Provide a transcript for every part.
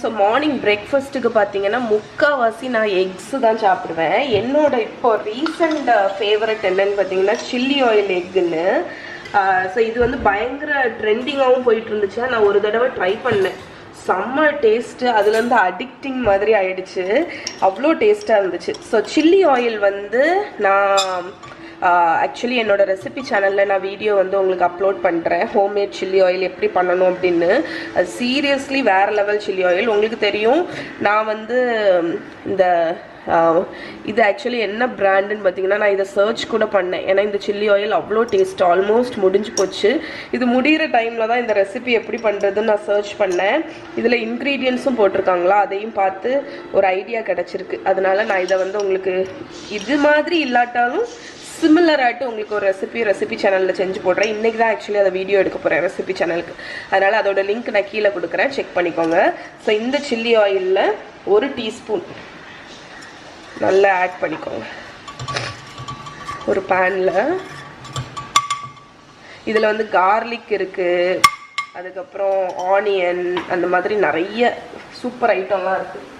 So morning பிரேக்ஃபாஸ்ட்டுக்கு பார்த்தீங்கன்னா முக்கால்வாசி நான் எக்ஸு தான் சாப்பிடுவேன். என்னோட இப்போ ரீசெண்ட் ஃபேவரட் என்னன்னு பார்த்தீங்கன்னா சில்லி ஆயில் எக்குன்னு. ஸோ இது வந்து பயங்கர ட்ரெண்டிங்காகவும் போயிட்டு இருந்துச்சு. நான் ஒரு தடவை ட்ரை பண்ணேன், செம்ம டேஸ்ட்டு. அதுலேருந்து அடிக்டிங் மாதிரி ஆயிடுச்சு, அவ்வளோ டேஸ்ட்டாக இருந்துச்சு. ஸோ சில்லி ஆயில் வந்து நான் ஆக்சுவலி என்னோட ரெசிபி சேனலில் நான் வீடியோ வந்து உங்களுக்கு அப்லோட் பண்ணுறேன், ஹோம்மேட் சில்லி ஆயில் எப்படி பண்ணணும் அப்படின்னு. அது சீரியஸ்லி வேறு லெவல் சில்லி ஆயில். உங்களுக்கு தெரியும், நான் வந்து இந்த இது ஆக்சுவலி என்ன பிராண்டுன்னு பார்த்தீங்கன்னா நான் இதை சர்ச் கூட பண்ணேன். ஏன்னா இந்த சில்லி ஆயில் அவ்வளோ டேஸ்ட், ஆல்மோஸ்ட் முடிஞ்சு போச்சு. இது முடிகிற டைமில் தான் இந்த ரெசிபி எப்படி பண்ணுறதுன்னு நான் சர்ச் பண்ணேன். இதில் இன்க்ரீடியன்ஸும் போட்டிருக்காங்களா, அதையும் பார்த்து ஒரு ஐடியா கிடச்சிருக்கு. அதனால நான் இதை வந்து உங்களுக்கு இது மாதிரி இல்லாட்டாலும் சிமிலராகிட்டு உங்களுக்கு ஒரு ரெசிபி சேனலில் செஞ்சு போடுறேன். இன்றைக்கி தான் ஆக்சுவலி அதை வீடியோ எடுக்க போகிறேன் ரெசிபி சேனலுக்கு. அதனால் அதோட லிங்க் நான் கீழே கொடுக்குறேன், செக் பண்ணிக்கோங்க. ஸோ இந்த சில்லி ஆயிலில் 1 டீஸ்பூன் நல்லா ஆட் பண்ணிக்கோங்க ஒரு பேனில். இதில் வந்து கார்லிக் இருக்குது, அதுக்கப்புறம் ஆனியன், அந்த மாதிரி நிறைய சூப்பர் ஐட்டம்லாம் இருக்குது.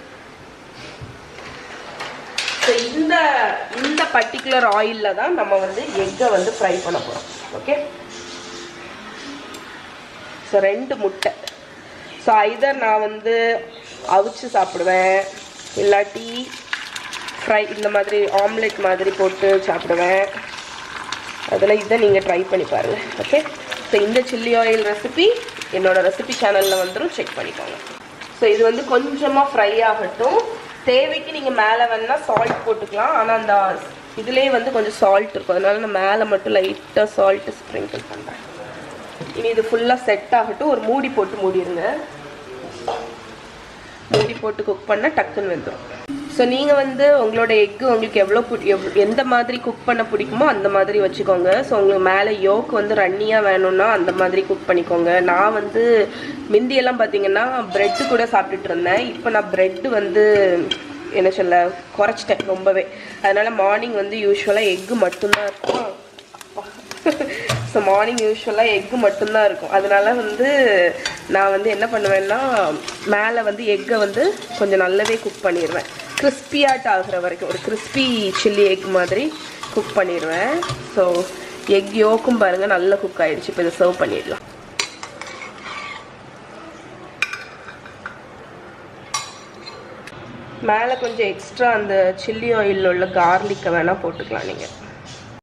ஸோ இந்த பர்டிகுலர் ஆயிலில் தான் நம்ம வந்து எக்கை வந்து ஃப்ரை பண்ண போகிறோம். ஓகே, ஸோ 2 முட்டை. ஸோ ஐதர் நான் வந்து அவிச்சு சாப்பிடுவேன், இல்லாட்டி ஃப்ரை இந்த மாதிரி ஆம்லெட் மாதிரி போட்டு சாப்பிடுவேன். அதில் இதை நீங்கள் ட்ரை பண்ணி பாருங்கள். ஓகே, ஸோ இந்த சில்லி ஆயில் ரெசிபி என்னோடய ரெசிபி சேனலில் வந்துடும், செக் பண்ணிக்கோங்க. ஸோ இது வந்து கொஞ்சமாக ஃப்ரை ஆகட்டும். தேவைக்கு நீங்கள் மேலே வேணால் சால்ட் போட்டுக்கலாம், ஆனால் அந்த இதுலேயே வந்து கொஞ்சம் சால்ட் இருக்கும், அதனால நான் மேலே மட்டும் லைட்டாக சால்ட்டு ஸ்ப்ரிங்கிள் பண்ணுறேன். இனி இது ஃபுல்லாக செட் ஆகட்டும். ஒரு மூடி போட்டு மூடிடுங்க. மூடி போட்டு குக் பண்ணால் டக்குன்னு வெந்துடும். ஸோ நீங்கள் வந்து உங்களோட எக்கு உங்களுக்கு எந்த மாதிரி குக் பண்ண பிடிக்குமோ அந்த மாதிரி வச்சுக்கோங்க. ஸோ உங்களுக்கு மேலே யோக் வந்து ரன்னியாக வேணும்னா அந்த மாதிரி குக் பண்ணிக்கோங்க. நான் வந்து மிந்தியெல்லாம் பார்த்தீங்கன்னா ப்ரெட்டு கூட சாப்பிட்டுட்டு இருந்தேன். இப்போ நான் ப்ரெட்டு வந்து என்ன சொல்ல குறைச்சிட்டேன் ரொம்பவே. அதனால் மார்னிங் வந்து யூஸ்வலாக எக்கு மட்டும்தான் இருக்கும். ஸோ மார்னிங் யூஸ்வலாக எக்கு மட்டும்தான் இருக்கும். அதனால வந்து நான் வந்து என்ன பண்ணுவேன்னா மேலே வந்து எக்கை வந்து கொஞ்சம் நல்லாவே குக் பண்ணிடுவேன். கிறிஸ்பியாட் ஆகிற வரைக்கும் ஒரு கிறிஸ்பி சில்லி எக் மாதிரி குக் பண்ணிடுவேன். ஸோ எக் யோக்கும் பாருங்கள் நல்லா குக் ஆகிடுச்சு. இப்போ இதை சர்வ் பண்ணிடலாம். மேலே கொஞ்சம் எக்ஸ்ட்ரா அந்த சில்லி ஆயிலில் உள்ள கார்லிக்கை வேணால் போட்டுக்கலாம் நீங்கள்.